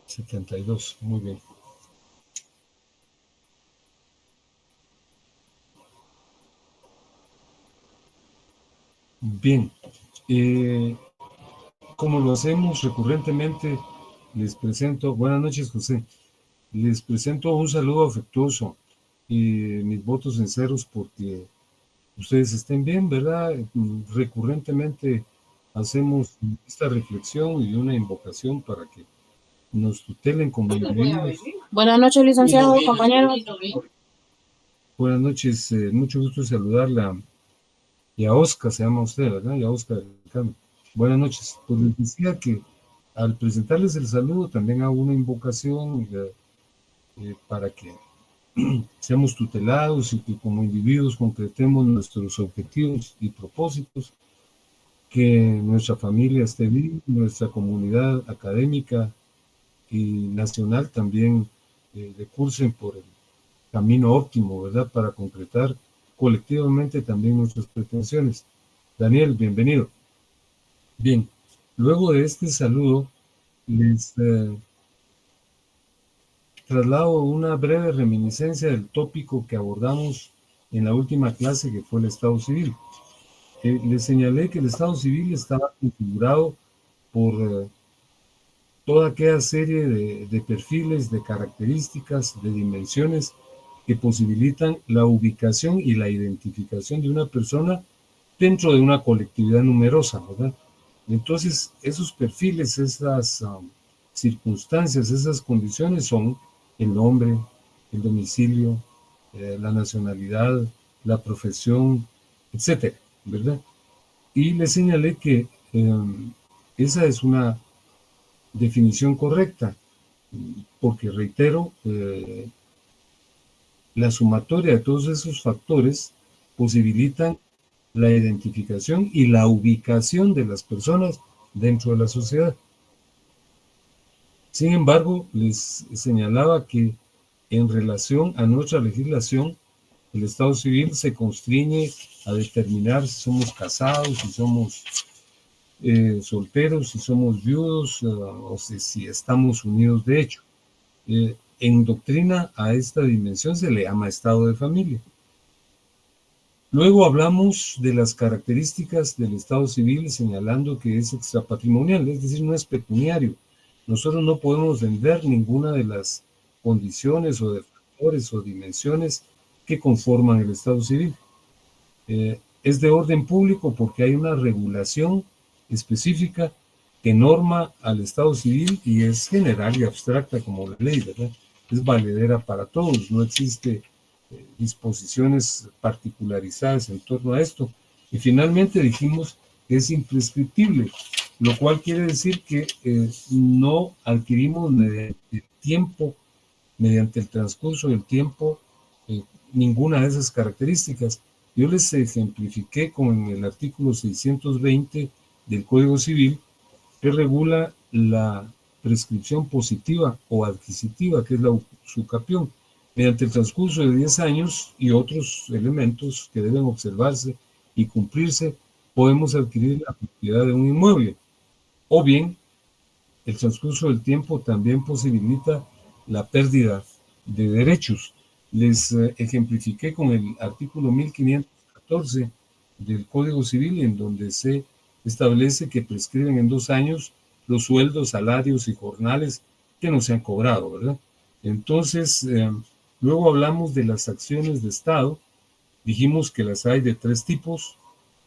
72, muy bien. Bien, como lo hacemos recurrentemente, les presento, buenas noches José, les presento un saludo afectuoso y mis votos sinceros porque ustedes estén bien, ¿verdad? Recurrentemente hacemos esta reflexión y una invocación para que nos tutelen como individuos. Buenas noches, licenciado, compañeros. Buenas noches, mucho gusto saludarla. Y a Oscar se llama usted, ¿verdad? Y a Oscar Ricardo. Buenas noches. Pues les decía que al presentarles el saludo también hago una invocación para que seamos tutelados y que como individuos concretemos nuestros objetivos y propósitos, que nuestra familia esté bien, nuestra comunidad académica y nacional también recursen por el camino óptimo, ¿verdad? Para concretar colectivamente también nuestras pretensiones. Daniel, bienvenido. Bien, luego de este saludo, les traslado una breve reminiscencia del tópico que abordamos en la última clase, que fue el Estado Civil. Les señalé que el Estado Civil estaba configurado por toda aquella serie de perfiles, de características, de dimensiones que posibilitan la ubicación y la identificación de una persona dentro de una colectividad numerosa, ¿verdad? Entonces, esos perfiles, esas circunstancias, esas condiciones son el nombre, el domicilio, la nacionalidad, la profesión, etcétera, ¿verdad? Y le señalé que esa es una definición correcta, porque reitero, la sumatoria de todos esos factores posibilitan la identificación y la ubicación de las personas dentro de la sociedad. Sin embargo, les señalaba que en relación a nuestra legislación, el Estado Civil se constriñe a determinar si somos casados, si somos solteros, si somos viudos o si estamos unidos de hecho. En doctrina a esta dimensión se le llama estado de familia. Luego hablamos de las características del Estado Civil señalando que es extrapatrimonial, es decir, no es pecuniario. Nosotros no podemos vender ninguna de las condiciones o de factores o dimensiones que conforman el Estado Civil. Es de orden público porque hay una regulación específica que norma al Estado Civil y es general y abstracta como la ley, ¿verdad? Es valedera para todos, no existe disposiciones particularizadas en torno a esto. Y finalmente dijimos que es imprescriptible, lo cual quiere decir que no adquirimos mediante el tiempo, mediante el transcurso del tiempo, ninguna de esas características. Yo les ejemplifiqué con el artículo 620 del Código Civil, que regula la prescripción positiva o adquisitiva, que es la usucapión, mediante el transcurso de 10 años y otros elementos que deben observarse y cumplirse, podemos adquirir la propiedad de un inmueble. O bien, el transcurso del tiempo también posibilita la pérdida de derechos. Les ejemplifiqué con el artículo 1514 del Código Civil, en donde se establece que prescriben en 2 años los sueldos, salarios y jornales que no se han cobrado, ¿verdad? Entonces, luego hablamos de las acciones de Estado. Dijimos que las hay de 3 tipos: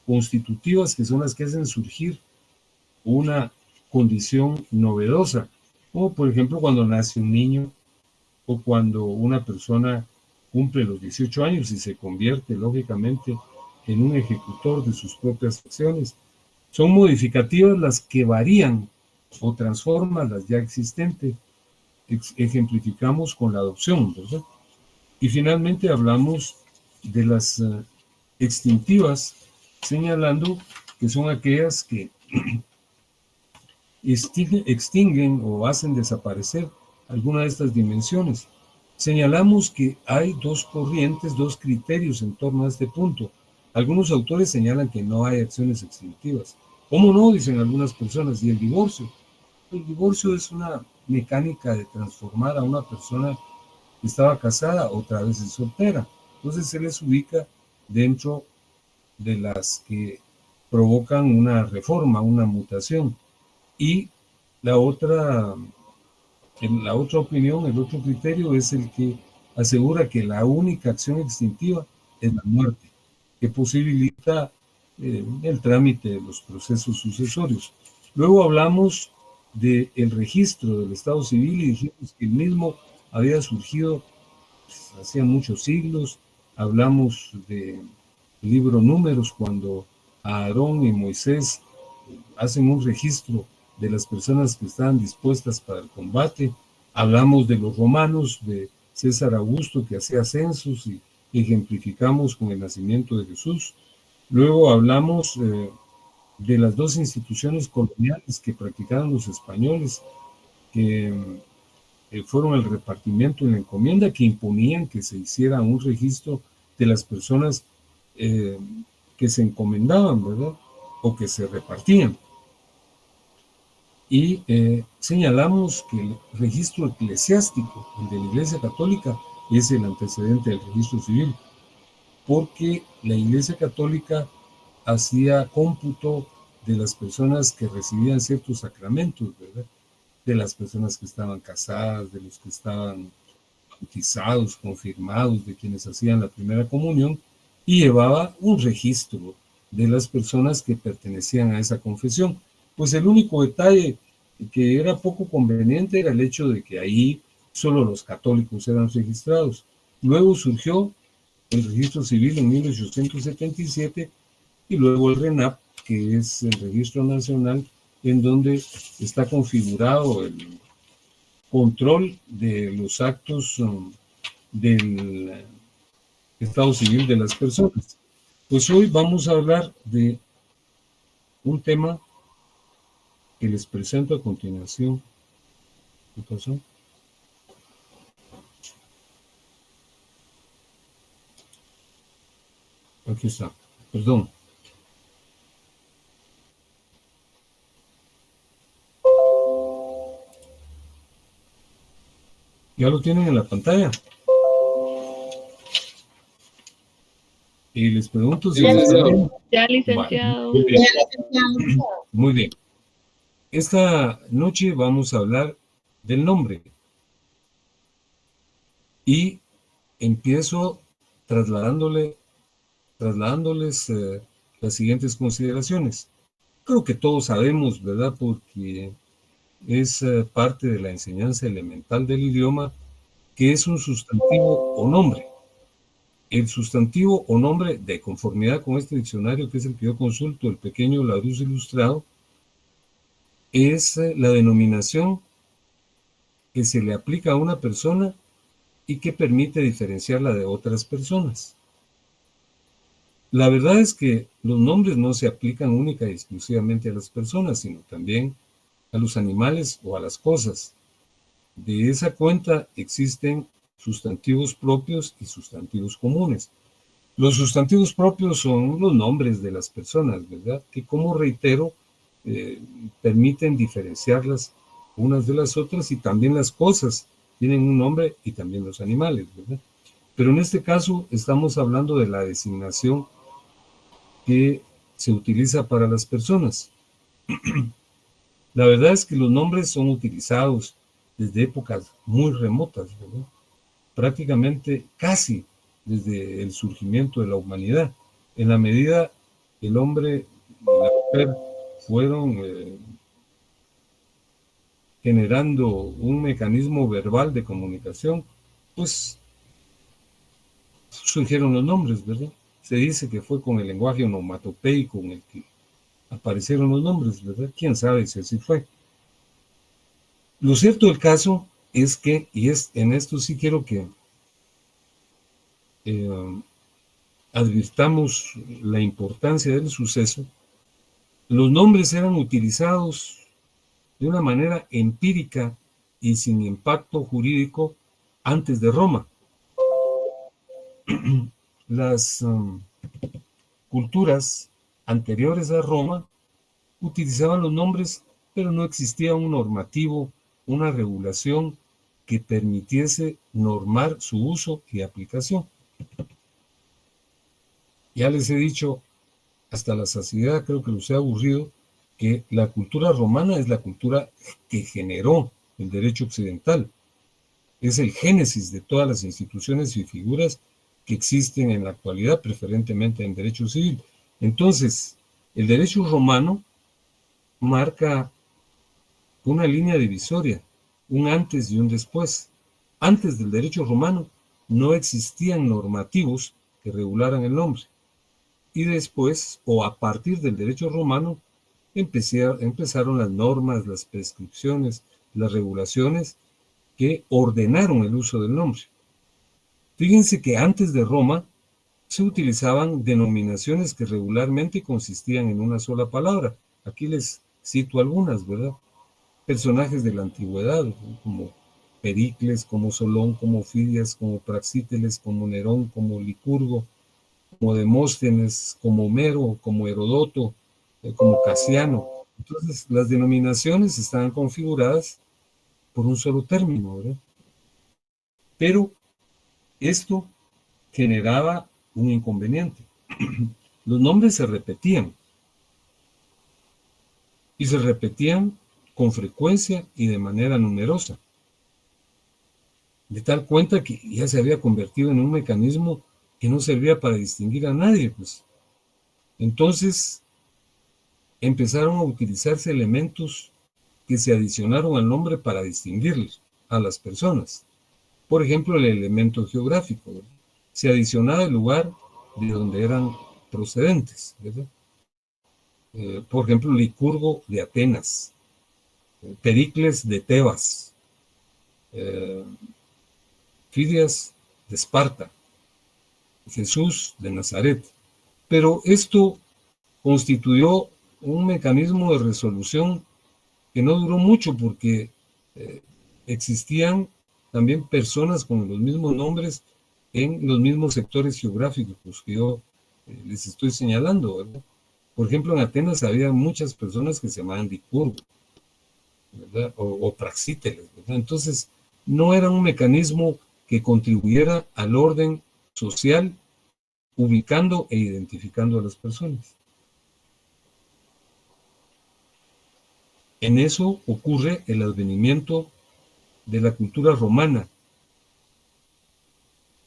constitutivas, que son las que hacen surgir una condición novedosa, como por ejemplo cuando nace un niño o cuando una persona cumple los 18 años y se convierte lógicamente en un ejecutor de sus propias acciones. Son modificativas las que varían o transforman las ya existentes. Ejemplificamos con la adopción, ¿verdad? Y finalmente hablamos de las extintivas, señalando que son aquellas que extinguen o hacen desaparecer alguna de estas dimensiones. Señalamos que hay 2 corrientes, 2 criterios en torno a este punto. Algunos autores señalan que no hay acciones extintivas. ¿Cómo no? Dicen algunas personas. ¿Y el divorcio? El divorcio es una mecánica de transformar a una persona que estaba casada otra vez en soltera. Entonces se les ubica dentro de las que provocan una reforma, una mutación. Y la otra opinión, el otro criterio es el que asegura que la única acción extintiva es la muerte, que posibilita el trámite de los procesos sucesorios. Luego hablamos del registro del Estado Civil y dijimos que el mismo había surgido pues, hacía muchos siglos. Hablamos del libro Números, cuando Aarón y Moisés hacen un registro de las personas que estaban dispuestas para el combate. Hablamos de los romanos, de César Augusto, que hacía censos, y ejemplificamos con el nacimiento de Jesús. Luego hablamos de las dos instituciones coloniales que practicaron los españoles, que fueron el repartimiento y la encomienda, que imponían que se hiciera un registro de las personas que se encomendaban, ¿verdad? O que se repartían. Y señalamos que el registro eclesiástico, el de la Iglesia Católica, es el antecedente del registro civil, porque la Iglesia Católica hacía cómputo de las personas que recibían ciertos sacramentos, ¿verdad? De las personas que estaban casadas, de los que estaban bautizados, confirmados, de quienes hacían la primera comunión, y llevaba un registro de las personas que pertenecían a esa confesión. Pues el único detalle que era poco conveniente era el hecho de que ahí solo los católicos eran registrados. Luego surgió el registro civil en 1877 y luego el RENAP, que es el registro nacional, en donde está configurado el control de los actos del Estado civil de las personas. Pues hoy vamos a hablar de un tema que les presento a continuación. ¿Qué pasó? Aquí está, perdón. Ya lo tienen en la pantalla. Y les pregunto si les está bien. Ya, licenciado. Vale, muy bien. Muy bien. Esta noche vamos a hablar del nombre. Y empiezo trasladándoles las siguientes consideraciones. Creo que todos sabemos, ¿verdad? Porque es parte de la enseñanza elemental del idioma, que es un sustantivo o nombre. El sustantivo o nombre, de conformidad con este diccionario, que es el que yo consulto, el pequeño Larousse Ilustrado, es la denominación que se le aplica a una persona y que permite diferenciarla de otras personas. La verdad es que los nombres no se aplican única y exclusivamente a las personas, sino también a los animales o a las cosas. De esa cuenta existen sustantivos propios y sustantivos comunes. Los sustantivos propios son los nombres de las personas, ¿verdad? Que, como reitero, permiten diferenciarlas unas de las otras, y también las cosas tienen un nombre y también los animales, ¿verdad? Pero en este caso estamos hablando de la designación que se utiliza para las personas. La verdad es que los nombres son utilizados desde épocas muy remotas, ¿verdad? Prácticamente casi desde el surgimiento de la humanidad. En la medida que el hombre y la mujer fueron generando un mecanismo verbal de comunicación, pues surgieron los nombres, ¿verdad? Se dice que fue con el lenguaje onomatopeico con el que aparecieron los nombres, ¿verdad? ¿Quién sabe si así fue? Lo cierto del caso es que, en esto sí quiero que advirtamos la importancia del suceso, los nombres eran utilizados de una manera empírica y sin impacto jurídico antes de Roma. Las culturas anteriores a Roma utilizaban los nombres, pero no existía un normativo una regulación que permitiese normar su uso y aplicación. Ya les he dicho hasta la saciedad, creo que los he aburrido, que la cultura romana es la cultura que generó el derecho occidental. Es el génesis de todas las instituciones y figuras que existen en la actualidad, preferentemente en derecho civil. Entonces, el derecho romano marca una línea divisoria, un antes y un después. Antes del derecho romano no existían normativos que regularan el nombre. Y después, o a partir del derecho romano, empezaron las normas, las prescripciones, las regulaciones que ordenaron el uso del nombre. Fíjense que antes de Roma se utilizaban denominaciones que regularmente consistían en una sola palabra. Aquí les cito algunas, ¿verdad? Personajes de la antigüedad, como Pericles, como Solón, como Fidias, como Praxíteles, como Nerón, como Licurgo, como Demóstenes, como Homero, como Herodoto, como Casiano. Entonces, las denominaciones estaban configuradas por un solo término, ¿verdad? Pero esto generaba un inconveniente. Los nombres se repetían, y se repetían con frecuencia y de manera numerosa, de tal cuenta que ya se había convertido en un mecanismo que no servía para distinguir a nadie, pues. Entonces empezaron a utilizarse elementos que se adicionaron al nombre para distinguirlos a las personas. Por ejemplo, el elemento geográfico, ¿verdad? Se adicionaba el lugar de donde eran procedentes, ¿verdad? Por ejemplo, Licurgo de Atenas, Pericles de Tebas, Fidias de Esparta, Jesús de Nazaret. Pero esto constituyó un mecanismo de resolución que no duró mucho porque existían también personas con los mismos nombres en los mismos sectores geográficos que yo les estoy señalando, ¿verdad? Por ejemplo, en Atenas había muchas personas que se llamaban Licurgo, ¿verdad? O Praxíteles, ¿verdad? Entonces, no era un mecanismo que contribuyera al orden social, ubicando e identificando a las personas. En eso ocurre el advenimiento de la cultura romana.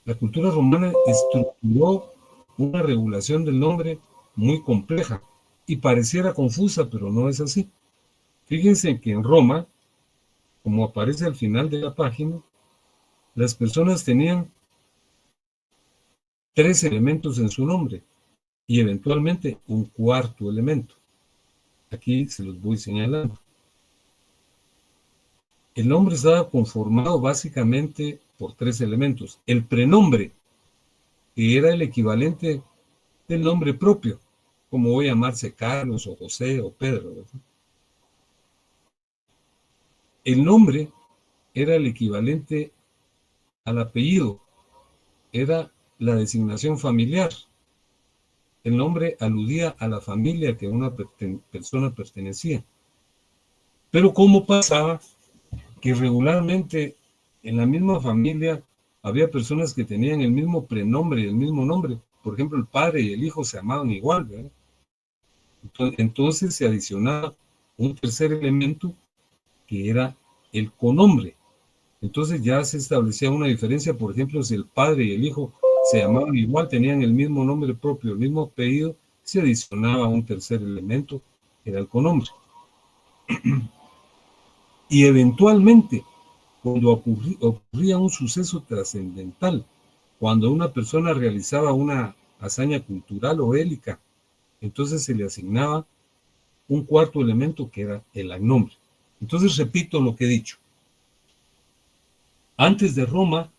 La cultura romana estructuró una regulación del nombre muy compleja y pareciera confusa, pero no es así. Fíjense que en Roma, como aparece al final de la página, las personas tenían 3 elementos en su nombre y eventualmente un cuarto elemento. Aquí se los voy señalando. El nombre estaba conformado básicamente por 3 elementos. El prenombre, que era el equivalente del nombre propio, como voy a llamarse Carlos o José o Pedro, ¿verdad? El nombre era el equivalente al apellido, era la designación familiar. El nombre aludía a la familia a que una persona pertenecía. Pero ¿cómo pasaba que regularmente en la misma familia había personas que tenían el mismo prenombre y el mismo nombre? Por ejemplo, el padre y el hijo se llamaban igual, ¿verdad? Entonces se adicionaba un tercer elemento que era el conombre. Entonces ya se establecía una diferencia, por ejemplo, si el padre y el hijo se llamaban igual, tenían el mismo nombre propio, el mismo apellido, se adicionaba un tercer elemento, que era el conombre. Y eventualmente, cuando ocurría un suceso trascendental, cuando una persona realizaba una hazaña cultural o bélica, entonces se le asignaba un cuarto elemento que era el agnombre. Entonces repito lo que he dicho. Antes de Roma,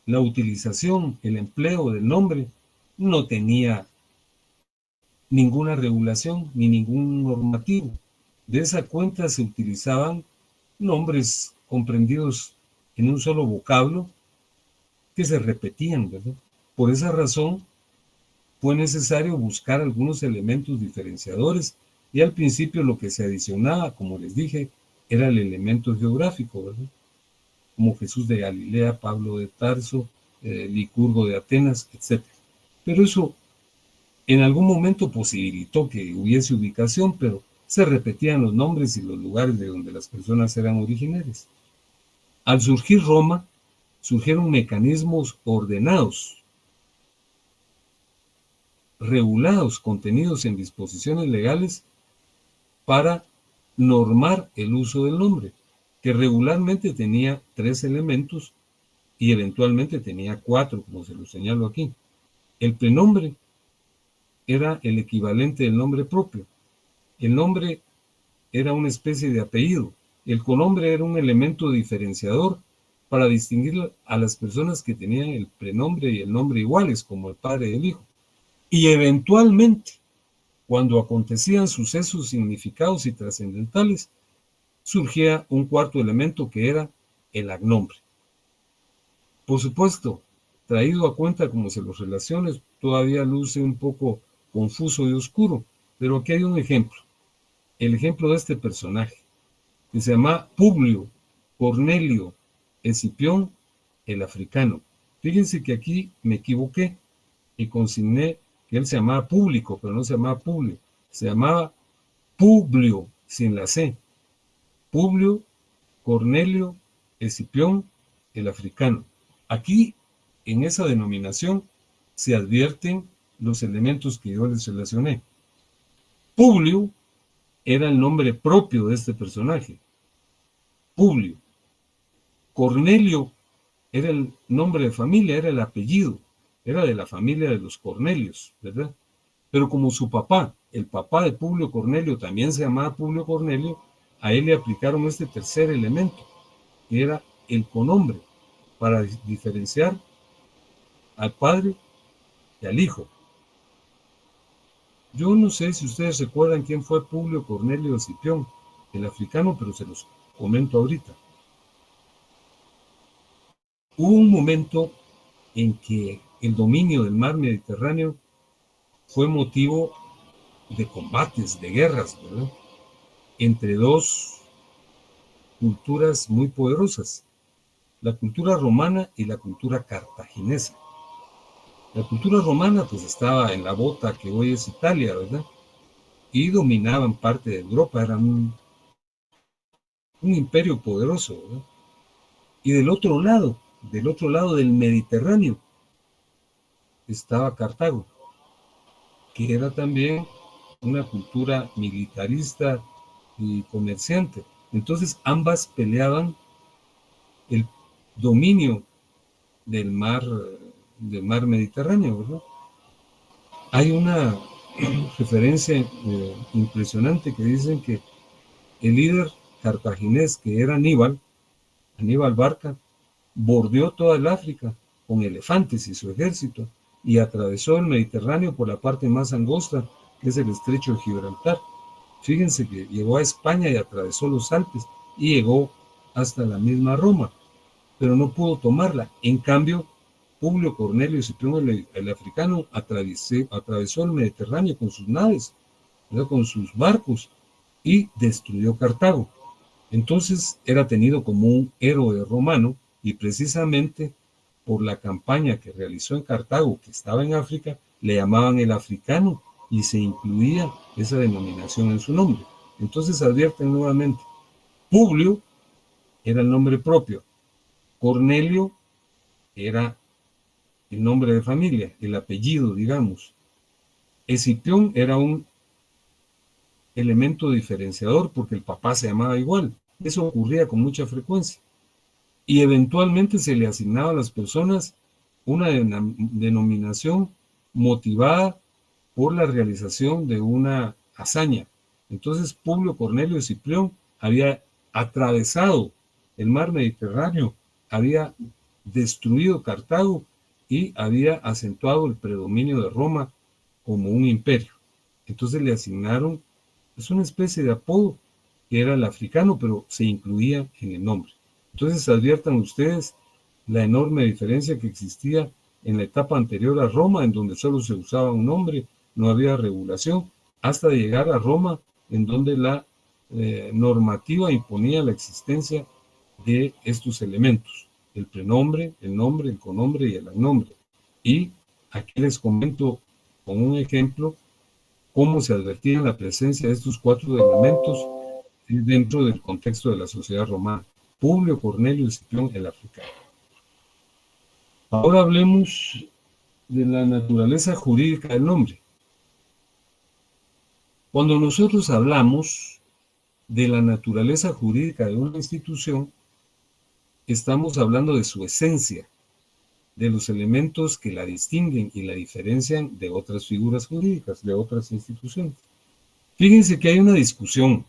la utilización, el empleo del nombre no tenía ninguna regulación ni ningún normativo. De esa cuenta se utilizaban nombres comprendidos en un solo vocablo que se repetían, ¿verdad? Por esa razón fue necesario buscar algunos elementos diferenciadores y al principio lo que se adicionaba, como les dije, era el elemento geográfico, ¿verdad? Como Jesús de Galilea, Pablo de Tarso, Licurgo de Atenas, etc. Pero eso en algún momento posibilitó que hubiese ubicación, pero se repetían los nombres y los lugares de donde las personas eran originarias. Al surgir Roma, surgieron mecanismos ordenados, regulados, contenidos en disposiciones legales para normar el uso del nombre, que regularmente tenía 3 elementos y eventualmente tenía 4, como se lo señalo aquí. El prenombre era el equivalente del nombre propio. El nombre era una especie de apellido. El conombre era un elemento diferenciador para distinguir a las personas que tenían el prenombre y el nombre iguales, como el padre y el hijo. Y eventualmente, cuando acontecían sucesos significados y trascendentales, surgía un cuarto elemento que era el agnombre. Por supuesto, traído a cuenta como se los relacione, todavía luce un poco confuso y oscuro, pero aquí hay un ejemplo. El ejemplo de este personaje, que se llama Publio Cornelio Escipión el Africano. Fíjense que aquí me equivoqué y consigné que él se llamaba Público, pero no se llamaba Publio, se llamaba Publio, sin la C. Publio Cornelio Escipión el Africano. Aquí, en esa denominación, se advierten los elementos que yo les relacioné. Publio era el nombre propio de este personaje. Publio. Cornelio era el nombre de familia, era el apellido, era de la familia de los Cornelios, ¿verdad? Pero como su papá, el papá de Publio Cornelio, también se llamaba Publio Cornelio, a él le aplicaron este tercer elemento, que era el conombre, para diferenciar al padre y al hijo. Yo no sé si ustedes recuerdan quién fue Publio Cornelio Escipión, el africano, pero se los comento ahorita. Hubo un momento en que el dominio del mar Mediterráneo fue motivo de combates, de guerras, ¿verdad? Entre dos culturas muy poderosas, la cultura romana y la cultura cartaginesa. La cultura romana pues estaba en la bota que hoy es Italia, ¿verdad? Y dominaban parte de Europa, eran un imperio poderoso, ¿verdad? Y del otro lado del Mediterráneo, estaba Cartago, que era también una cultura militarista y comerciante. Entonces ambas peleaban el dominio del mar Mediterráneo, ¿verdad? Hay una referencia impresionante que dicen que el líder cartaginés, que era Aníbal Barca, bordeó toda el África con elefantes y su ejército y atravesó el Mediterráneo por la parte más angosta, que es el estrecho de Gibraltar. Fíjense que llegó a España y atravesó los Alpes y llegó hasta la misma Roma, pero no pudo tomarla. En cambio, Publio Cornelio Escipión el africano atravesó el Mediterráneo con sus naves, ¿verdad? Con sus barcos, y destruyó Cartago. Entonces era tenido como un héroe romano, y precisamente por la campaña que realizó en Cartago, que estaba en África, le llamaban el africano y se incluía esa denominación en su nombre. Entonces advierten nuevamente, Publio era el nombre propio, Cornelio era el nombre de familia, el apellido, digamos. Escipión era un elemento diferenciador porque el papá se llamaba igual. Eso ocurría con mucha frecuencia. Y eventualmente se le asignaba a las personas una denominación motivada por la realización de una hazaña. Entonces Publio Cornelio Escipión había atravesado el mar Mediterráneo, había destruido Cartago y había acentuado el predominio de Roma como un imperio. Entonces le asignaron, es una especie de apodo, que era el africano, pero se incluía en el nombre. Entonces adviertan ustedes la enorme diferencia que existía en la etapa anterior a Roma, en donde solo se usaba un nombre, no había regulación, hasta llegar a Roma, en donde la normativa imponía la existencia de estos elementos: el prenombre, el nombre, el conombre y el agnombre. Y aquí les comento con un ejemplo cómo se advertía la presencia de estos 4 elementos dentro del contexto de la sociedad romana: Publio, Cornelio, Escipión, el africano. Ahora hablemos de la naturaleza jurídica del nombre. Cuando nosotros hablamos de la naturaleza jurídica de una institución, estamos hablando de su esencia, de los elementos que la distinguen y la diferencian de otras figuras jurídicas, de otras instituciones. Fíjense que hay una discusión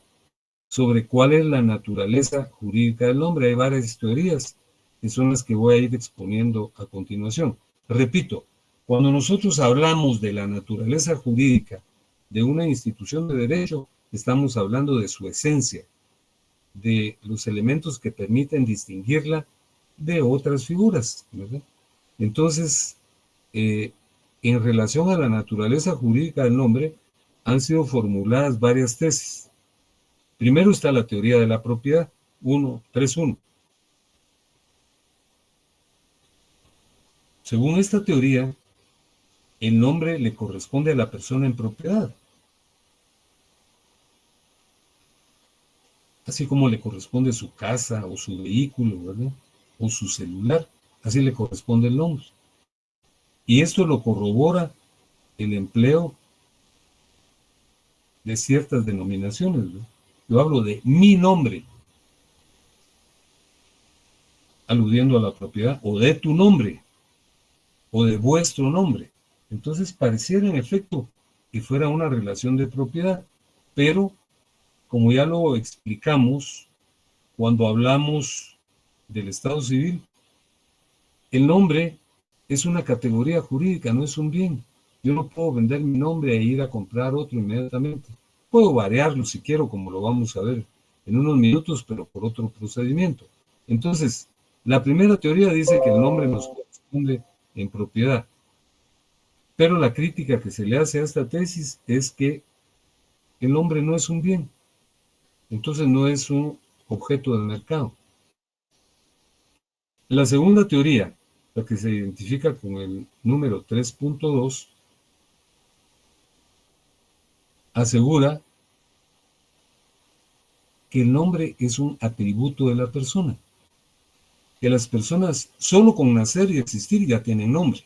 sobre cuál es la naturaleza jurídica del nombre. Hay varias teorías que son las que voy a ir exponiendo a continuación. Repito, cuando nosotros hablamos de la naturaleza jurídica de una institución de derecho, estamos hablando de su esencia, de los elementos que permiten distinguirla de otras figuras, ¿verdad? Entonces, en relación a la naturaleza jurídica del nombre, han sido formuladas varias tesis. Primero está la teoría de la propiedad, 3.1. Según esta teoría, el nombre le corresponde a la persona en propiedad, así como le corresponde su casa o su vehículo, ¿verdad? O su celular, así le corresponde el nombre. Y esto lo corrobora el empleo de ciertas denominaciones, ¿verdad? Yo hablo de mi nombre, aludiendo a la propiedad, o de tu nombre, o de vuestro nombre. Entonces pareciera en efecto que fuera una relación de propiedad, pero como ya lo explicamos cuando hablamos del Estado civil, el nombre es una categoría jurídica, no es un bien. Yo no puedo vender mi nombre e ir a comprar otro inmediatamente. Puedo variarlo si quiero, como lo vamos a ver en unos minutos, pero por otro procedimiento. Entonces, la primera teoría dice que el nombre nos corresponde en propiedad. Pero la crítica que se le hace a esta tesis es que el nombre no es un bien. Entonces no es un objeto del mercado. La segunda teoría, la que se identifica con el número 3.2, asegura que el nombre es un atributo de la persona, que las personas solo con nacer y existir ya tienen nombre.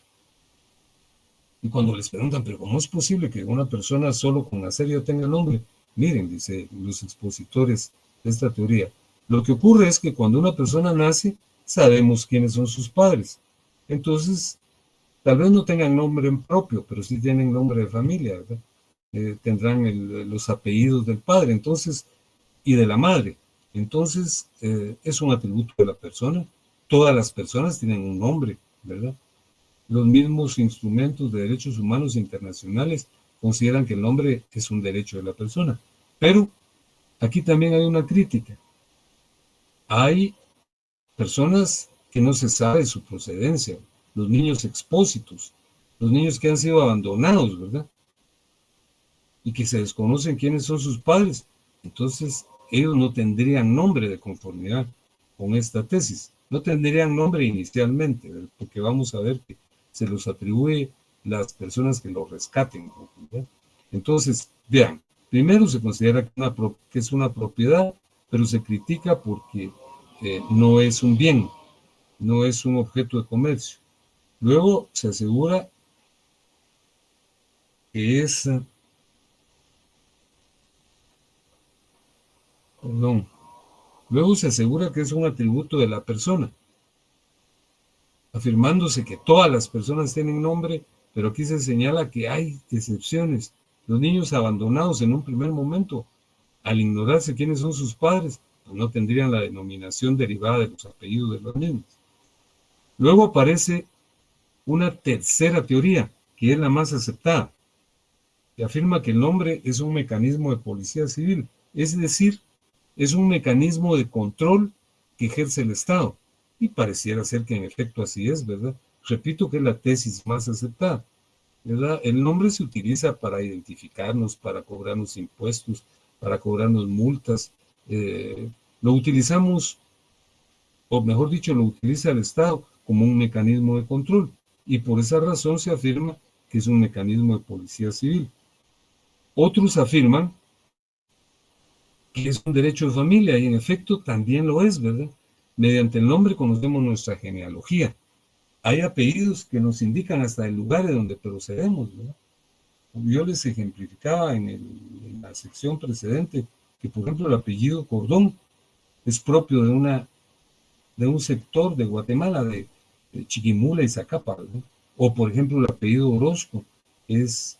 Y cuando les preguntan, pero ¿cómo es posible que una persona solo con nacer ya tenga nombre? Miren, dice los expositores de esta teoría, lo que ocurre es que cuando una persona nace, sabemos quiénes son sus padres. Entonces, tal vez no tengan nombre propio, pero sí tienen nombre de familia, ¿verdad? Tendrán los apellidos del padre, entonces, y de la madre. Entonces, es un atributo de la persona. Todas las personas tienen un nombre, ¿verdad? Los mismos instrumentos de derechos humanos internacionales consideran que el nombre es un derecho de la persona. Pero aquí también hay una crítica. Hay personas que no se sabe su procedencia, los niños expósitos, los niños que han sido abandonados, ¿verdad? Y que se desconocen quiénes son sus padres. Entonces, ellos no tendrían nombre de conformidad con esta tesis. No tendrían nombre inicialmente, porque vamos a ver que se los atribuye las personas que lo rescaten, ¿verdad? Entonces, vean, primero se considera que es una propiedad, pero se critica porque no es un bien, no es un objeto de comercio. Luego se asegura que es, luego se asegura que es un atributo de la persona, afirmándose que todas las personas tienen nombre, pero aquí se señala que hay excepciones. Los niños abandonados en un primer momento, al ignorarse quiénes son sus padres, pues no tendrían la denominación derivada de los apellidos de los niños. Luego aparece una tercera teoría, que es la más aceptada, que afirma que el nombre es un mecanismo de policía civil, es decir, es un mecanismo de control que ejerce el Estado. Y pareciera ser que en efecto así es, ¿verdad? Repito que es la tesis más aceptada, ¿verdad? El nombre se utiliza para identificarnos, para cobrarnos impuestos, para cobrarnos multas. Lo utilizamos, o mejor dicho, lo utiliza el Estado como un mecanismo de control, y por esa razón se afirma que es un mecanismo de policía civil. Otros afirman que es un derecho de familia, y en efecto también lo es, ¿verdad? Mediante el nombre conocemos nuestra genealogía. Hay apellidos que nos indican hasta el lugar de donde procedemos, ¿verdad? Yo les ejemplificaba en la sección precedente que, por ejemplo, el apellido Cordón es propio de un sector de Guatemala, de Chiquimula y Zacapa, ¿verdad? O, por ejemplo, el apellido Orozco es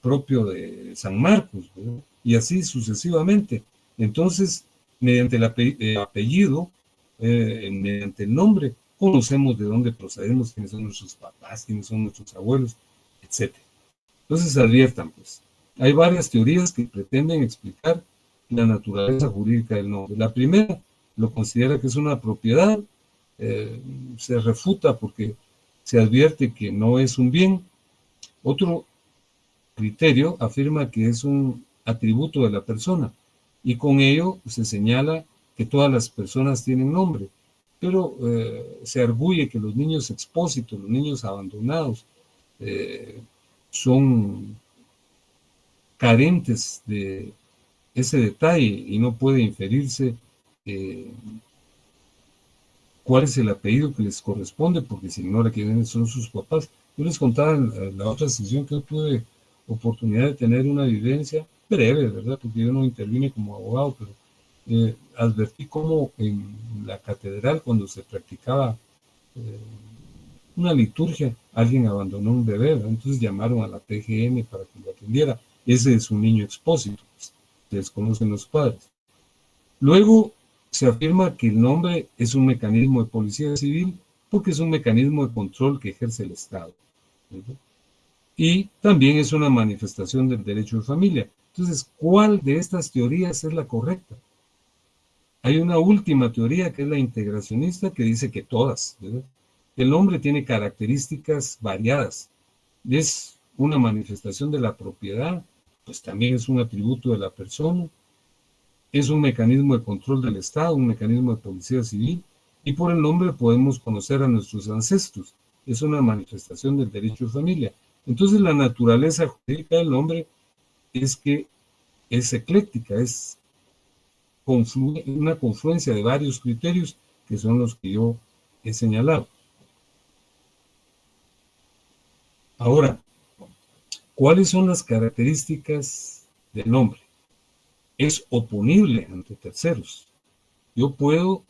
propio de San Marcos, ¿verdad? Y así sucesivamente. Entonces, mediante el apellido, mediante el nombre, conocemos de dónde procedemos, quiénes son nuestros papás, quiénes son nuestros abuelos, etcétera. Entonces adviertan, pues, hay varias teorías que pretenden explicar la naturaleza jurídica del nombre. La primera lo considera que es una propiedad, se refuta porque se advierte que no es un bien. Otro criterio afirma que es un atributo de la persona, y con ello se señala que todas las personas tienen nombre, pero se arguye que los niños expósitos, los niños abandonados, son carentes de ese detalle y no puede inferirse cuál es el apellido que les corresponde porque se ignora quiénes son sus papás. Yo les contaba en la otra sesión que tuve oportunidad de tener una vivencia breve, ¿verdad? Porque yo no intervine como abogado, pero advertí cómo en la catedral, cuando se practicaba una liturgia, alguien abandonó un bebé, ¿verdad? Entonces llamaron a la PGN para que lo atendiera. Ese es un niño expósito, pues, se desconocen los padres. Luego se afirma que el nombre es un mecanismo de policía civil porque es un mecanismo de control que ejerce el Estado, ¿verdad? Y también es una manifestación del derecho de familia. Entonces, ¿cuál de estas teorías es la correcta? Hay una última teoría que es la integracionista que dice que todas, ¿verdad? El nombre tiene características variadas. Es una manifestación de la propiedad, pues también es un atributo de la persona, es un mecanismo de control del Estado, un mecanismo de policía civil, y por el nombre podemos conocer a nuestros ancestros. Es una manifestación del derecho de familia. Entonces la naturaleza jurídica del nombre es que es ecléctica, es una confluencia de varios criterios que son los que yo he señalado. Ahora, ¿cuáles son las características del nombre? Es oponible ante terceros. Yo puedo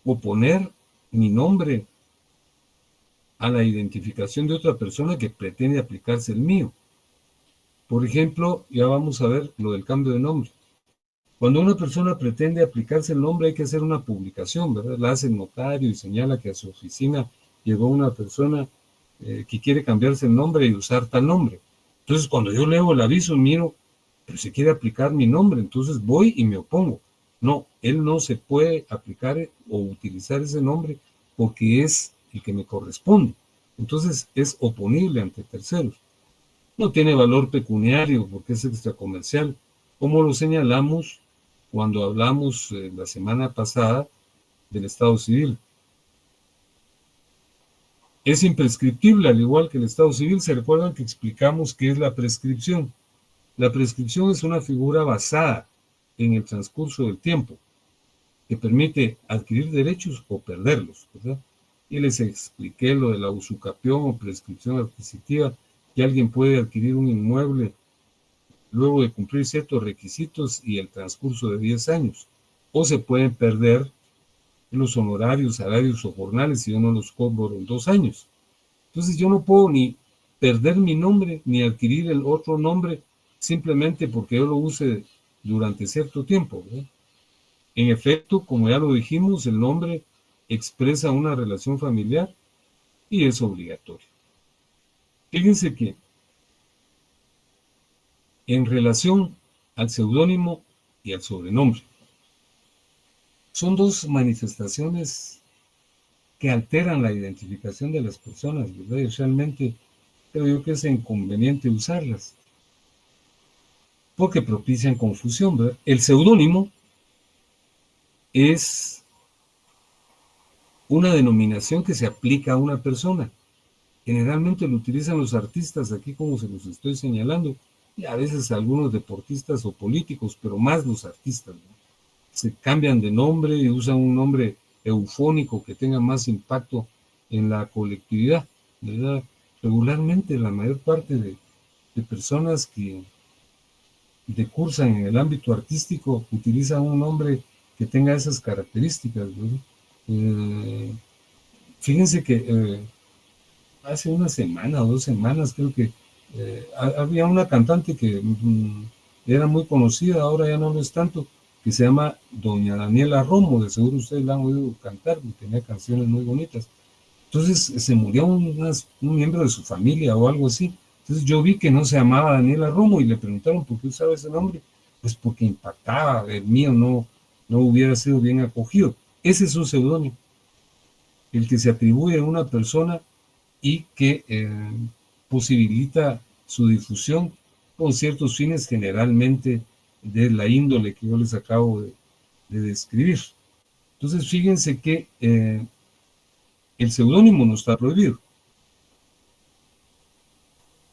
oponer mi nombre a la identificación de otra persona que pretende aplicarse el mío. Por ejemplo, ya vamos a ver lo del cambio de nombre. Cuando una persona pretende aplicarse el nombre hay que hacer una publicación, ¿verdad? La hace el notario y señala que a su oficina llegó una persona que quiere cambiarse el nombre y usar tal nombre. Entonces, cuando yo leo el aviso, miro, pero se quiere aplicar mi nombre, entonces voy y me opongo. No, él no se puede aplicar o utilizar ese nombre porque es el que me corresponde. Entonces, es oponible ante terceros. No tiene valor pecuniario porque es extracomercial, como lo señalamos cuando hablamos la semana pasada del Estado civil. Es imprescriptible, al igual que el Estado civil. Se recuerdan que explicamos qué es la prescripción. La prescripción es una figura basada en el transcurso del tiempo, que permite adquirir derechos o perderlos, ¿verdad? Y les expliqué lo de la usucapión o prescripción adquisitiva, que alguien puede adquirir un inmueble luego de cumplir ciertos requisitos y el transcurso de 10 años, o se pueden perder los honorarios, salarios o jornales si yo no los cobro en 2 años. Entonces yo no puedo ni perder mi nombre ni adquirir el otro nombre simplemente porque yo lo use durante cierto tiempo, ¿verdad? En efecto, como ya lo dijimos, el nombre expresa una relación familiar y es obligatorio. Fíjense que en relación al seudónimo y al sobrenombre, son dos manifestaciones que alteran la identificación de las personas, ¿verdad? Y realmente creo yo que es inconveniente usarlas. porque propician confusión, ¿verdad? El seudónimo es una denominación que se aplica a una persona. Generalmente lo utilizan los artistas, aquí como se los estoy señalando, y a veces algunos deportistas o políticos, pero más los artistas, ¿no? Se cambian de nombre y usan un nombre eufónico que tenga más impacto en la colectividad, ¿verdad? Regularmente la mayor parte de personas que decursan en el ámbito artístico utilizan un nombre que tenga esas características, ¿verdad? Fíjense que hace una semana o 2 semanas creo que había una cantante que era muy conocida, ahora ya no lo es tanto, que se llama Doña Daniela Romo, de seguro ustedes la han oído cantar, tenía canciones muy bonitas. Entonces se murió un miembro de su familia o algo así. Entonces yo vi que no se llamaba Daniela Romo y le preguntaron por qué usaba ese nombre. Pues porque impactaba, el mío no hubiera sido bien acogido. Ese es un seudónimo, el que se atribuye a una persona y que posibilita su difusión con ciertos fines, generalmente de la índole que yo les acabo de describir. Entonces fíjense que el seudónimo no está prohibido.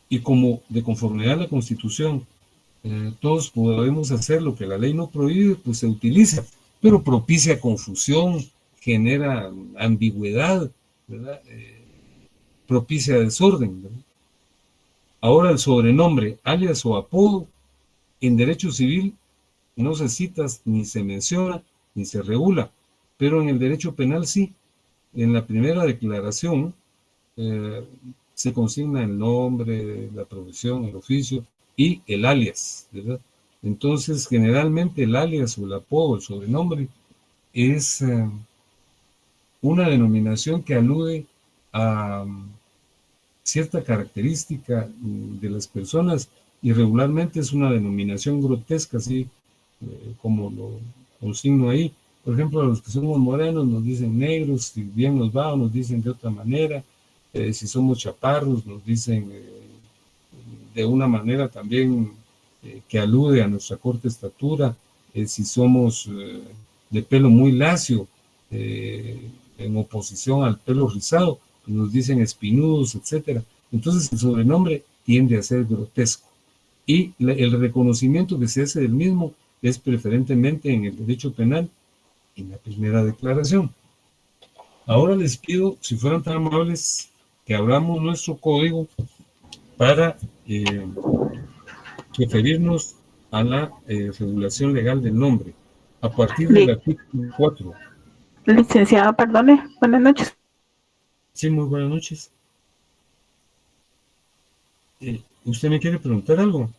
Y como de conformidad a la Constitución todos podemos hacer lo que la ley no prohíbe, pues se utiliza, pero propicia confusión, genera ambigüedad, ¿verdad? Propicia desorden, ¿verdad? Ahora el sobrenombre, alias o apodo, en derecho civil no se cita, ni se menciona, ni se regula, pero en el derecho penal sí. En la primera declaración se consigna el nombre, la profesión, el oficio y el alias, ¿verdad? Entonces, generalmente el alias o el apodo, el sobrenombre, es una denominación que alude a cierta característica de las personas y regularmente es una denominación grotesca, así como lo consigno ahí. Por ejemplo, a los que somos morenos nos dicen negros, si bien nos va o nos dicen de otra manera. Si somos chaparros nos dicen de una manera también que alude a nuestra corta estatura. Si somos de pelo muy lacio, en oposición al pelo rizado, pues nos dicen espinudos, etcétera. Entonces el sobrenombre tiende a ser grotesco y el reconocimiento que se hace del mismo es preferentemente en el derecho penal, en la primera declaración. Ahora les pido, si fueran tan amables, que abramos nuestro código para referirnos a la regulación legal del nombre, a partir del artículo 4. Licenciado, perdone, buenas noches. Sí, muy buenas noches. ¿Usted me quiere preguntar algo?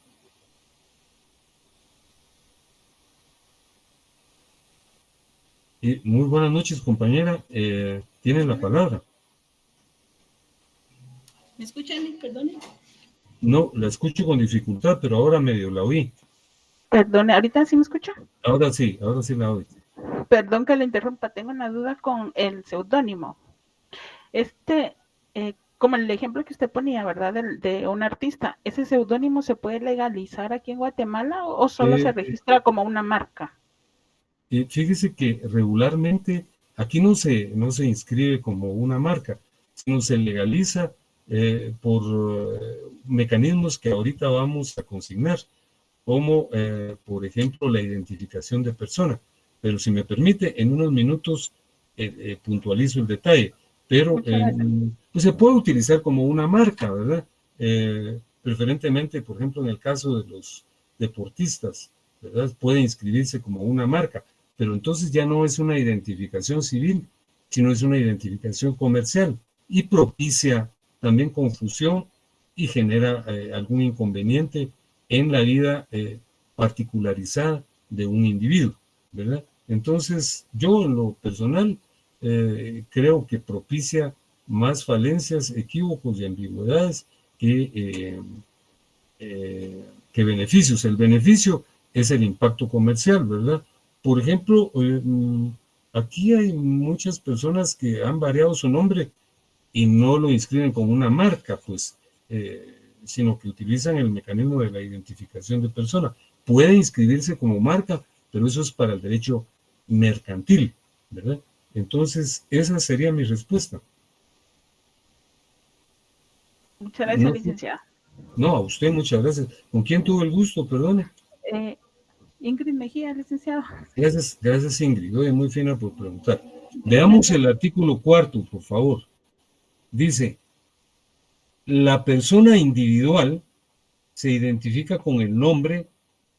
Muy buenas noches, compañera. Tiene la palabra. ¿Me escuchan? Perdone. No, la escucho con dificultad, pero ahora medio la oí. Perdone, ¿ahorita sí me escucha? Ahora sí la oí. Perdón que le interrumpa, tengo una duda con el seudónimo. Como el ejemplo que usted ponía, ¿verdad? De un artista, ¿ese seudónimo se puede legalizar aquí en Guatemala o solo se registra como una marca? Fíjese que regularmente aquí no se inscribe como una marca, sino se legaliza por mecanismos que ahorita vamos a consignar, como por ejemplo la identificación de persona. Pero si me permite, en unos minutos puntualizo el detalle, pero pues se puede utilizar como una marca, ¿verdad? Preferentemente, por ejemplo, en el caso de los deportistas, ¿verdad? Puede inscribirse como una marca, pero entonces ya no es una identificación civil, sino es una identificación comercial y propicia también confusión y genera algún inconveniente en la vida particularizada de un individuo, ¿verdad? Entonces, yo en lo personal creo que propicia más falencias, equívocos y ambigüedades que beneficios. El beneficio es el impacto comercial, ¿verdad? Por ejemplo, aquí hay muchas personas que han variado su nombre y no lo inscriben como una marca, pues, sino que utilizan el mecanismo de la identificación de persona. puede inscribirse como marca, pero eso es para el derecho mercantil, ¿verdad? Entonces, esa sería mi respuesta. Muchas gracias, No, licenciada. no, a usted muchas gracias. ¿Con quién tuvo el gusto? Perdone. Ingrid Mejía, licenciado. Gracias, gracias Ingrid. Oye, muy fina por preguntar. Veamos el artículo 4, por favor. Dice, la persona individual se identifica con el nombre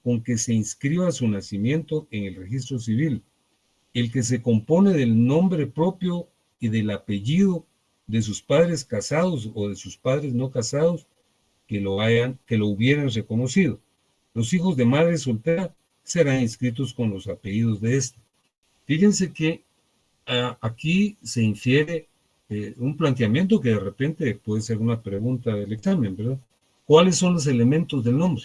con que se inscriba su nacimiento en el registro civil, el que se compone del nombre propio y del apellido de sus padres casados o de sus padres no casados que lo hubieran reconocido. Los hijos de madre soltera serán inscritos con los apellidos de ésta. Fíjense que aquí se infiere un planteamiento que de repente puede ser una pregunta del examen, ¿verdad? ¿Cuáles son los elementos del nombre?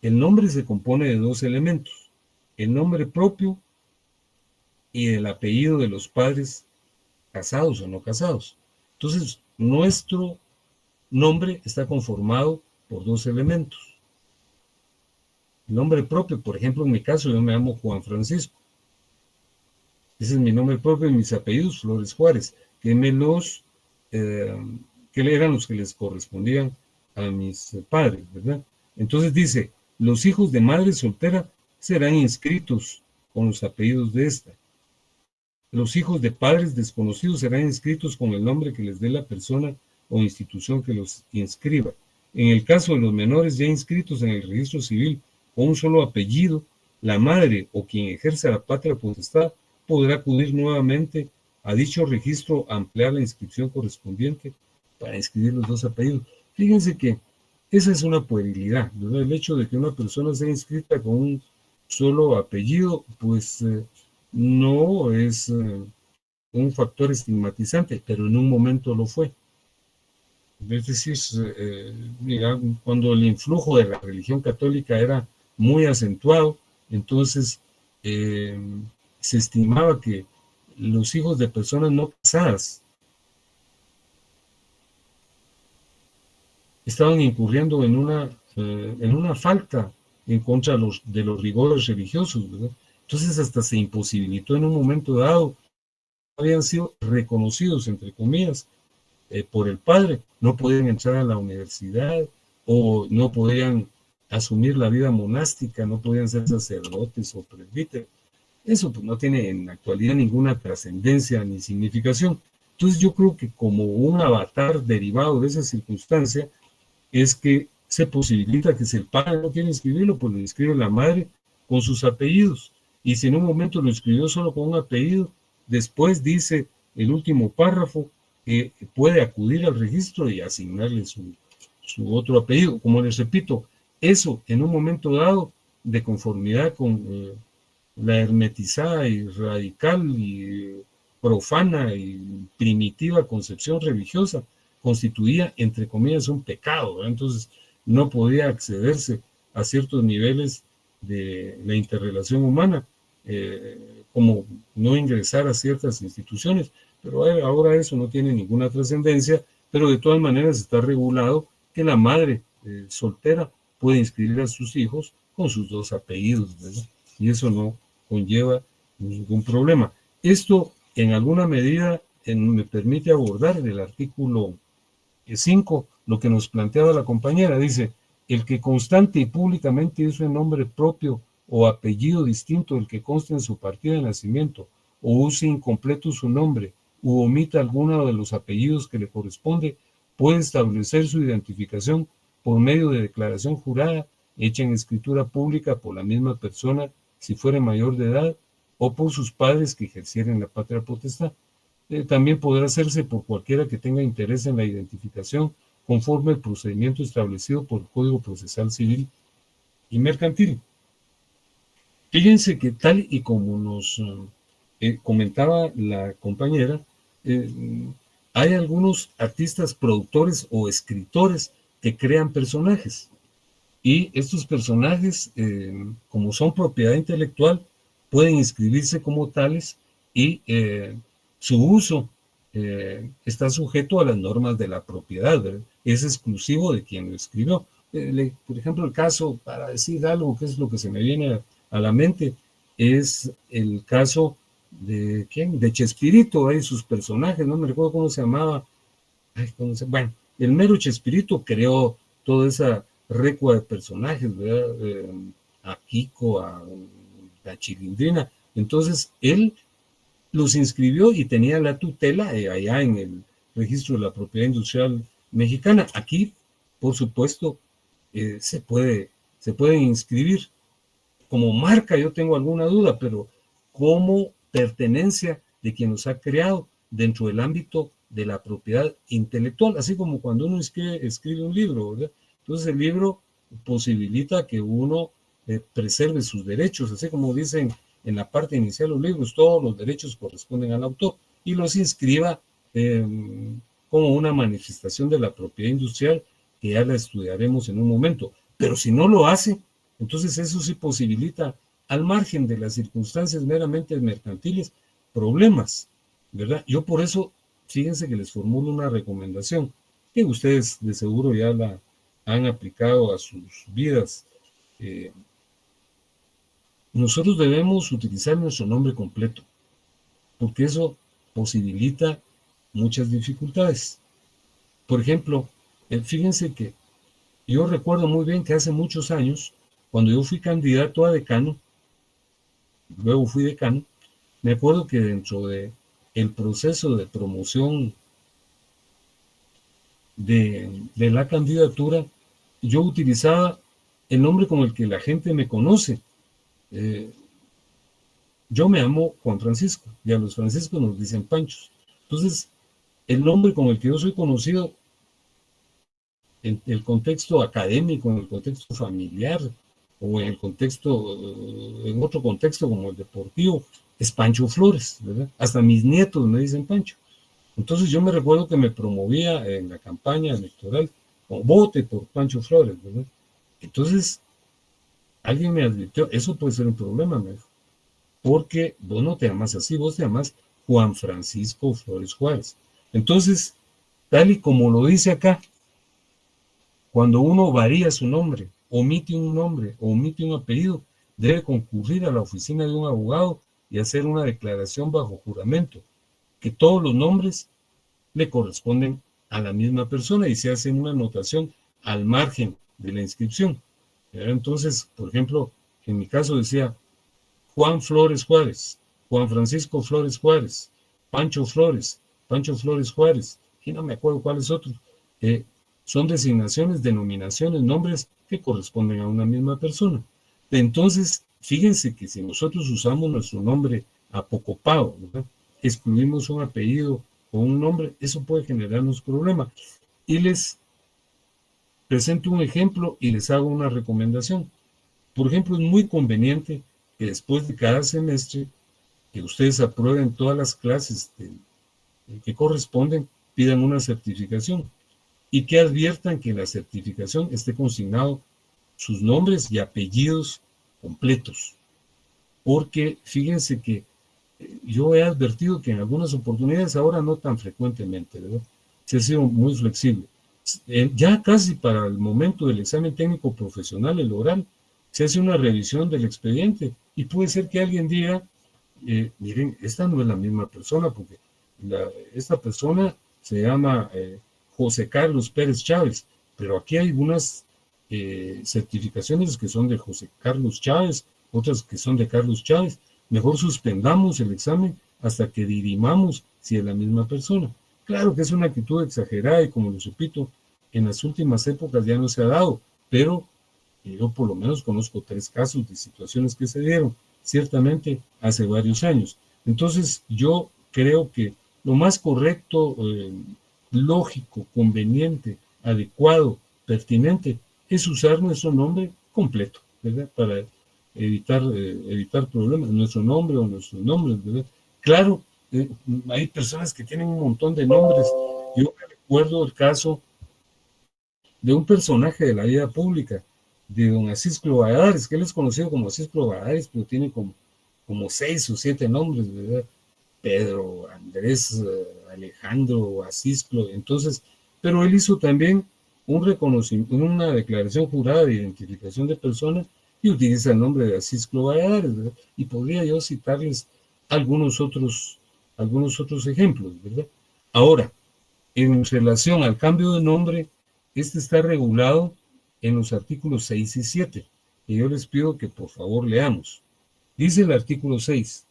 El nombre se compone de dos elementos, el nombre propio y el apellido de los padres casados o no casados. Entonces, nuestro nombre está conformado por dos elementos. El nombre propio, por ejemplo, en mi caso, yo me llamo Juan Francisco. Ese es mi nombre propio y mis apellidos, Flores Juárez, que eran los que les correspondían a mis padres, ¿verdad? Entonces dice, los hijos de madre soltera serán inscritos con los apellidos de esta. Los hijos de padres desconocidos serán inscritos con el nombre que les dé la persona o institución que los inscriba. En el caso de los menores ya inscritos en el registro civil con un solo apellido, la madre o quien ejerza la patria potestad podrá acudir nuevamente a dicho registro a ampliar la inscripción correspondiente para inscribir los dos apellidos. Fíjense que esa es una puerilidad, ¿verdad? El hecho de que una persona sea inscrita con un solo apellido, pues no es un factor estigmatizante, pero en un momento lo fue. Es decir, cuando el influjo de la religión católica era muy acentuado, entonces se estimaba que los hijos de personas no casadas estaban incurriendo en una falta en contra de los rigores religiosos, ¿verdad? Entonces hasta se imposibilitó en un momento dado, habían sido reconocidos, entre comillas, por el padre, no podían entrar a la universidad o no podían asumir la vida monástica, no podían ser sacerdotes o presbíteros. Eso pues no tiene en la actualidad ninguna trascendencia ni significación. Entonces yo creo que como un avatar derivado de esa circunstancia es que se posibilita que si el padre no quiere inscribirlo, pues lo inscribe la madre con sus apellidos. Y si en un momento lo inscribió solo con un apellido, después dice el último párrafo que puede acudir al registro y asignarle su otro apellido. Como les repito, eso en un momento dado, de conformidad con la hermetizada y radical y profana y primitiva concepción religiosa, constituía, entre comillas, un pecado, ¿verdad? Entonces no podía accederse a ciertos niveles de la interrelación humana, como no ingresar a ciertas instituciones, pero ahora eso no tiene ninguna trascendencia, pero de todas maneras está regulado que la madre soltera puede inscribir a sus hijos con sus dos apellidos, ¿verdad? Y eso no conlleva ningún problema. Esto en alguna medida me permite abordar en el artículo 5 lo que nos planteaba la compañera. Dice, el que constante y públicamente use un nombre propio o apellido distinto del que consta en su partida de nacimiento, o use incompleto su nombre, u omita alguno de los apellidos que le corresponde, puede establecer su identificación por medio de declaración jurada, hecha en escritura pública por la misma persona, si fuere mayor de edad, o por sus padres que ejercieren la patria potestad. También podrá hacerse por cualquiera que tenga interés en la identificación conforme al procedimiento establecido por el Código Procesal Civil y Mercantil. Fíjense que tal y como nos comentaba la compañera, hay algunos artistas, productores o escritores que crean personajes. Y estos personajes, como son propiedad intelectual, pueden inscribirse como tales y su uso está sujeto a las normas de la propiedad, ¿verdad? Es exclusivo de quien lo escribió. Por ejemplo, el caso, para decir algo, que es lo que se me viene a la mente, es el caso de, ¿quién? De Chespirito, hay sus personajes, no me recuerdo cómo se llamaba. Ay, bueno, el mero Chespirito creó toda esa recua de personajes, ¿verdad? A Kiko, a la Chilindrina. Entonces, él los inscribió y tenía la tutela allá en el registro de la propiedad industrial mexicana. Aquí, por supuesto, se pueden inscribir como marca, yo tengo alguna duda, pero como pertenencia de quien los ha creado dentro del ámbito de la propiedad intelectual, así como cuando uno escribe un libro, ¿verdad? Entonces el libro posibilita que uno preserve sus derechos, así como dicen en la parte inicial de los libros, todos los derechos corresponden al autor, y los inscriba como una manifestación de la propiedad industrial, que ya la estudiaremos en un momento. Pero si no lo hace, entonces eso sí posibilita, al margen de las circunstancias meramente mercantiles, problemas, ¿verdad? Yo por eso, fíjense que les formulo una recomendación, que ustedes de seguro ya la han aplicado a sus vidas. Nosotros debemos utilizar nuestro nombre completo, porque eso posibilita muchas dificultades. Por ejemplo, fíjense que yo recuerdo muy bien que hace muchos años, cuando yo fui candidato a decano, luego fui decano, me acuerdo que dentro de el proceso de promoción de la candidatura, yo utilizaba el nombre con el que la gente me conoce. Yo me llamo Juan Francisco, y a los franciscos nos dicen Panchos. Entonces, el nombre con el que yo soy conocido en el contexto académico, en el contexto familiar, o en el contexto, en otro contexto como el deportivo, es Pancho Flores, ¿verdad? Hasta mis nietos me dicen Pancho. Entonces yo me recuerdo que me promovía en la campaña electoral, como vote por Pancho Flores, ¿verdad? Entonces, alguien me advirtió, eso puede ser un problema, me dijo, porque vos no te llamas así, vos te llamas Juan Francisco Flores Juárez. Entonces, tal y como lo dice acá, cuando uno varía su nombre, omite un nombre o omite un apellido, debe concurrir a la oficina de un abogado y hacer una declaración bajo juramento, que todos los nombres le corresponden a la misma persona y se hace una anotación al margen de la inscripción. Entonces, por ejemplo, en mi caso decía Juan Flores Juárez, Juan Francisco Flores Juárez, Pancho Flores Juárez, y no me acuerdo cuáles otros. Son designaciones, denominaciones, nombres que corresponden a una misma persona. Entonces, fíjense que si nosotros usamos nuestro nombre apocopado, ¿verdad? Excluimos un apellido o un nombre, eso puede generarnos problemas. Y les presento un ejemplo y les hago una recomendación. Por ejemplo, es muy conveniente que después de cada semestre que ustedes aprueben todas las clases que corresponden, pidan una certificación y que adviertan que en la certificación esté consignado sus nombres y apellidos completos. Porque fíjense que yo he advertido que en algunas oportunidades, ahora no tan frecuentemente, ¿verdad? Se ha sido muy flexible. Ya casi para el momento del examen técnico profesional, el oral, se hace una revisión del expediente y puede ser que alguien diga, miren, esta no es la misma persona, porque esta persona se llama José Carlos Pérez Chávez, pero aquí hay unas certificaciones que son de José Carlos Chávez, otras que son de Carlos Chávez. Mejor suspendamos el examen hasta que dirimamos si es la misma persona. Claro que es una actitud exagerada y, como les repito, en las últimas épocas ya no se ha dado, pero yo por lo menos conozco 3 casos de situaciones que se dieron, ciertamente hace varios años. Entonces yo creo que lo más correcto, lógico, conveniente, adecuado, pertinente, es usar nuestro nombre completo, ¿verdad? Para evitar problemas, nuestro nombre o nuestros nombres, ¿verdad? Claro, hay personas que tienen un montón de nombres. Yo recuerdo el caso de un personaje de la vida pública, de don Asisclo Valladares, que él es conocido como Asisclo Valladares, pero tiene como 6 o 7 nombres, ¿verdad? Pedro, Andrés, Alejandro, Asisclo. Entonces, pero él hizo también un reconocimiento, una declaración jurada de identificación de personas y utiliza el nombre de Asisclo Valladares, ¿verdad? Y podría yo citarles algunos otros ejemplos, ¿verdad? Ahora, en relación al cambio de nombre, este está regulado en los artículos 6 y 7, y yo les pido que por favor leamos. Dice el artículo 6,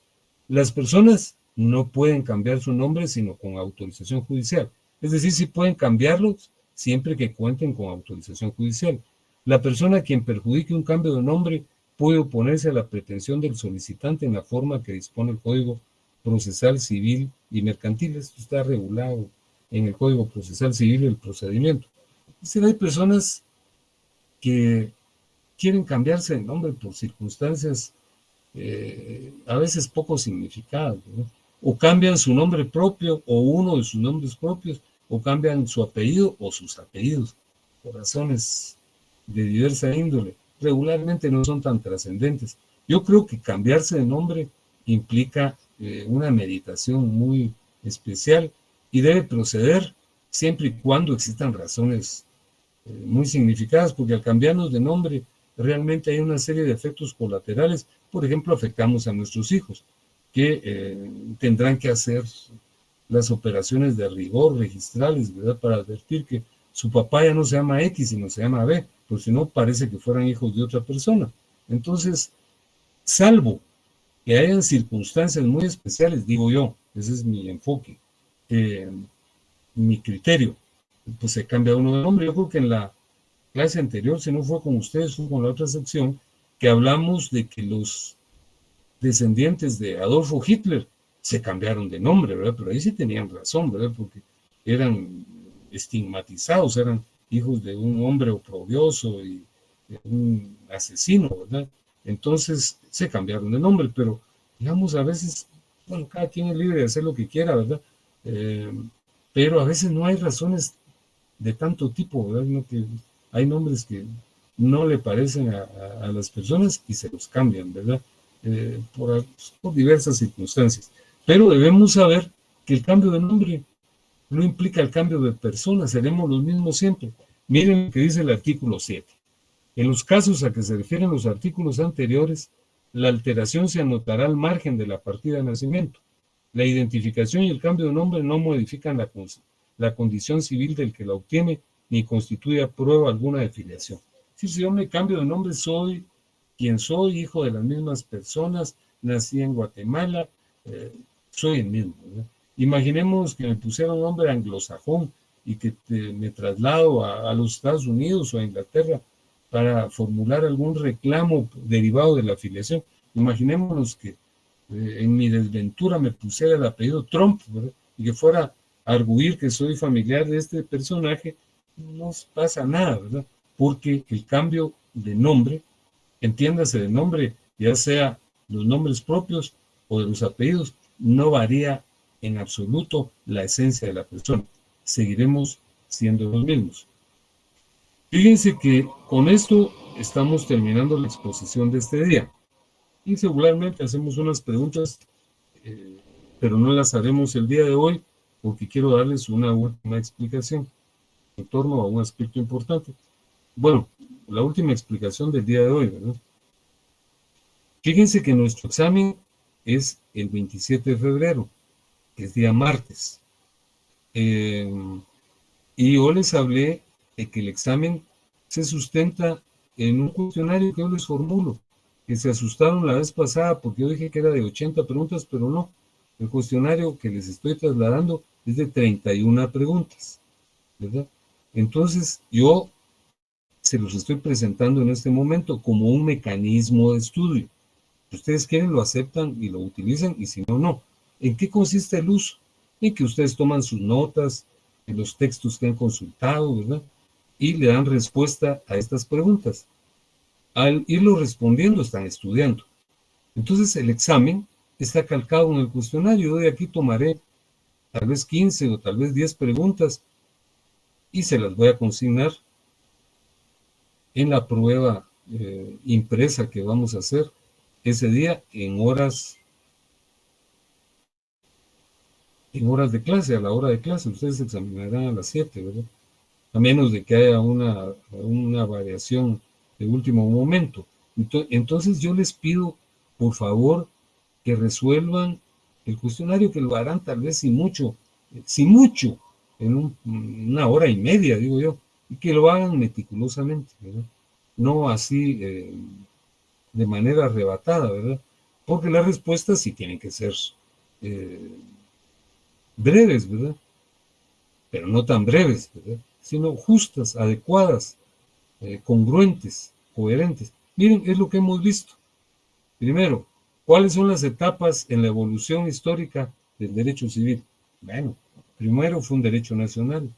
las personas no pueden cambiar su nombre sino con autorización judicial. Es decir, sí pueden cambiarlos siempre que cuenten con autorización judicial. La persona a quien perjudique un cambio de nombre puede oponerse a la pretensión del solicitante en la forma que dispone el Código Procesal Civil y Mercantil. Esto está regulado en el Código Procesal Civil el procedimiento. Es decir, hay personas que quieren cambiarse de nombre por circunstancias a veces poco significadas, ¿no? O cambian su nombre propio o uno de sus nombres propios, o cambian su apellido o sus apellidos, por razones de diversa índole. Regularmente no son tan trascendentes. Yo creo que cambiarse de nombre implica una meditación muy especial y debe proceder siempre y cuando existan razones muy significadas, porque al cambiarnos de nombre realmente hay una serie de efectos colaterales. Por ejemplo, afectamos a nuestros hijos, que tendrán que hacer las operaciones de rigor registrales, ¿verdad? Para advertir que su papá ya no se llama X, sino se llama B, porque si no parece que fueran hijos de otra persona. Entonces, salvo que hayan circunstancias muy especiales, digo yo, ese es mi enfoque, mi criterio, pues se cambia uno de nombre. Yo creo que en la clase anterior, si no fue con ustedes, fue con la otra sección, que hablamos de que los descendientes de Adolfo Hitler se cambiaron de nombre, ¿verdad? Pero ahí sí tenían razón, ¿verdad? Porque eran estigmatizados, eran hijos de un hombre oprobioso y de un asesino, ¿verdad? Entonces se cambiaron de nombre, pero digamos a veces, bueno, cada quien es libre de hacer lo que quiera, ¿verdad? Pero a veces no hay razones de tanto tipo, ¿verdad? No, que hay nombres que no le parecen a las personas y se los cambian, ¿verdad? Por diversas circunstancias. Pero debemos saber que el cambio de nombre no implica el cambio de persona, seremos los mismos siempre. Miren lo que dice el artículo 7. En los casos a que se refieren los artículos anteriores, la alteración se anotará al margen de la partida de nacimiento. La identificación y el cambio de nombre no modifican la condición civil del que la obtiene ni constituye prueba alguna de filiación. Si yo me cambio de nombre, soy quien soy, hijo de las mismas personas, nací en Guatemala, soy el mismo, ¿verdad? Imaginemos que me pusiera un nombre anglosajón y que me traslado a los Estados Unidos o a Inglaterra para formular algún reclamo derivado de la afiliación. Imaginémonos que en mi desventura me pusiera el apellido Trump, ¿verdad? Y que fuera a arguir que soy familiar de este personaje, no pasa nada, ¿verdad? Porque el cambio de nombre, entiéndase de nombre, ya sea los nombres propios o de los apellidos, no varía en absoluto la esencia de la persona. Seguiremos siendo los mismos. Fíjense que con esto estamos terminando la exposición de este día. Y regularmente hacemos unas preguntas, pero no las haremos el día de hoy porque quiero darles una última explicación en torno a un aspecto importante. Bueno, la última explicación del día de hoy, ¿verdad? Fíjense que nuestro examen es el 27 de febrero, que es día martes. Y yo les hablé de que el examen se sustenta en un cuestionario que yo les formulo, que se asustaron la vez pasada porque yo dije que era de 80 preguntas, pero no. El cuestionario que les estoy trasladando es de 31 preguntas, ¿verdad? Entonces, yo se los estoy presentando en este momento como un mecanismo de estudio. Si ustedes quieren, lo aceptan y lo utilizan, y si no, no. ¿En qué consiste el uso? En que ustedes toman sus notas, en los textos que han consultado, ¿verdad? Y le dan respuesta a estas preguntas. Al irlo respondiendo, están estudiando. Entonces, el examen está calcado en el cuestionario. Yo de aquí tomaré tal vez 15 o tal vez 10 preguntas y se las voy a consignar en la prueba impresa que vamos a hacer ese día en horas de clase, a la hora de clase. Ustedes se examinarán a las 7, ¿verdad? a menos de que haya una variación de último momento. Entonces yo les pido, por favor, que resuelvan el cuestionario, que lo harán tal vez sin mucho, en una hora y media, digo yo, y que lo hagan meticulosamente, ¿verdad? No así de manera arrebatada, ¿verdad? Porque las respuestas sí tienen que ser breves, ¿verdad? Pero no tan breves, ¿verdad? Sino justas, adecuadas, congruentes, coherentes. Miren, es lo que hemos visto. Primero, ¿cuáles son las etapas en la evolución histórica del derecho civil? Bueno, primero fue un derecho nacional,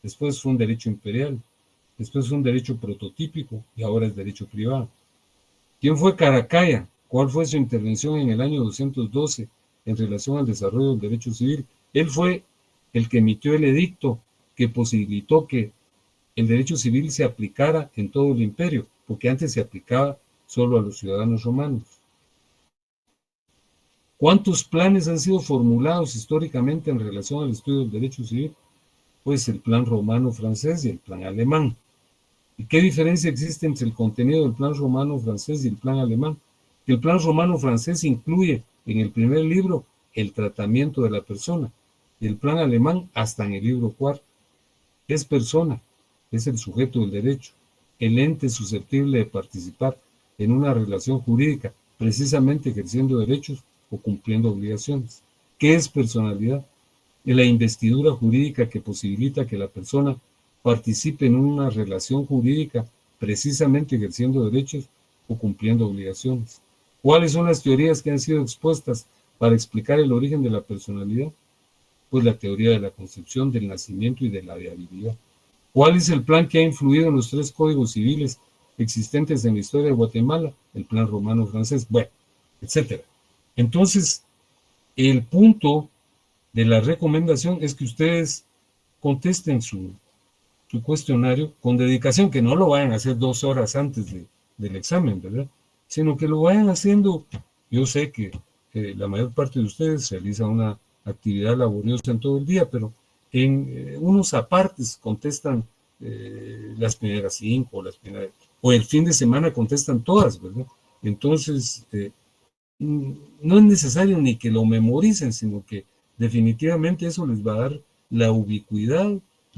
después fue un derecho imperial, después fue un derecho prototípico y ahora es derecho privado. ¿Quién fue Caracalla? ¿Cuál fue su intervención en el año 212 en relación al desarrollo del derecho civil? Él fue el que emitió el edicto que posibilitó que el derecho civil se aplicara en todo el imperio, porque antes se aplicaba solo a los ciudadanos romanos. ¿Cuántos planes han sido formulados históricamente en relación al estudio del derecho civil? Pues el plan romano-francés y el plan alemán. ¿Y qué diferencia existe entre el contenido del plan romano-francés y el plan alemán? Que el plan romano-francés incluye en el primer libro el tratamiento de la persona, y el plan alemán hasta en el libro cuarto. Es persona, es el sujeto del derecho, el ente susceptible de participar en una relación jurídica, precisamente ejerciendo derechos o cumpliendo obligaciones. ¿Qué es personalidad? Es la investidura jurídica que posibilita que la persona participe en una relación jurídica, precisamente ejerciendo derechos o cumpliendo obligaciones. ¿Cuáles son las teorías que han sido expuestas para explicar el origen de la personalidad? Pues la teoría de la concepción, del nacimiento y de la viabilidad. ¿Cuál es el plan que ha influido en los 3 códigos civiles existentes en la historia de Guatemala? El plan romano-francés, bueno, etcétera. Entonces, el punto de la recomendación es que ustedes contesten su cuestionario con dedicación, que no lo vayan a hacer 2 horas antes del examen, ¿verdad? Sino que lo vayan haciendo. Yo sé que la mayor parte de ustedes realiza una actividad laboriosa en todo el día, pero en unos apartes contestan las primeras 5, o el fin de semana contestan todas, ¿verdad? Entonces, no es necesario ni que lo memoricen, sino que definitivamente eso les va a dar la ubicuidad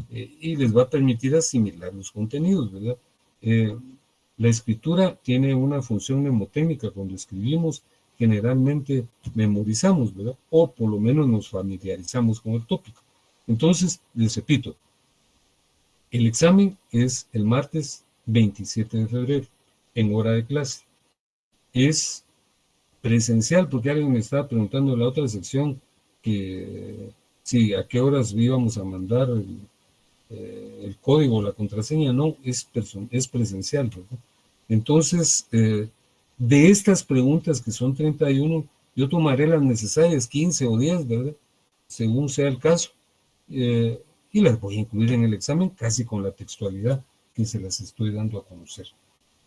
y les va a permitir asimilar los contenidos, ¿verdad? La escritura tiene una función mnemotécnica. Cuando escribimos, generalmente memorizamos, ¿verdad? O por lo menos nos familiarizamos con el tópico. Entonces, les repito, el examen es el martes 27 de febrero, en hora de clase. Es presencial, porque alguien me estaba preguntando en la otra sección que sí, a qué horas íbamos a mandar el código, la contraseña. No, es presencial, ¿verdad? Entonces, de estas preguntas que son 31, yo tomaré las necesarias 15 o 10, ¿verdad? Según sea el caso, y las voy a incluir en el examen casi con la textualidad que se las estoy dando a conocer.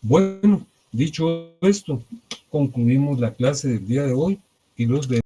Bueno, dicho esto, concluimos la clase del día de hoy y los de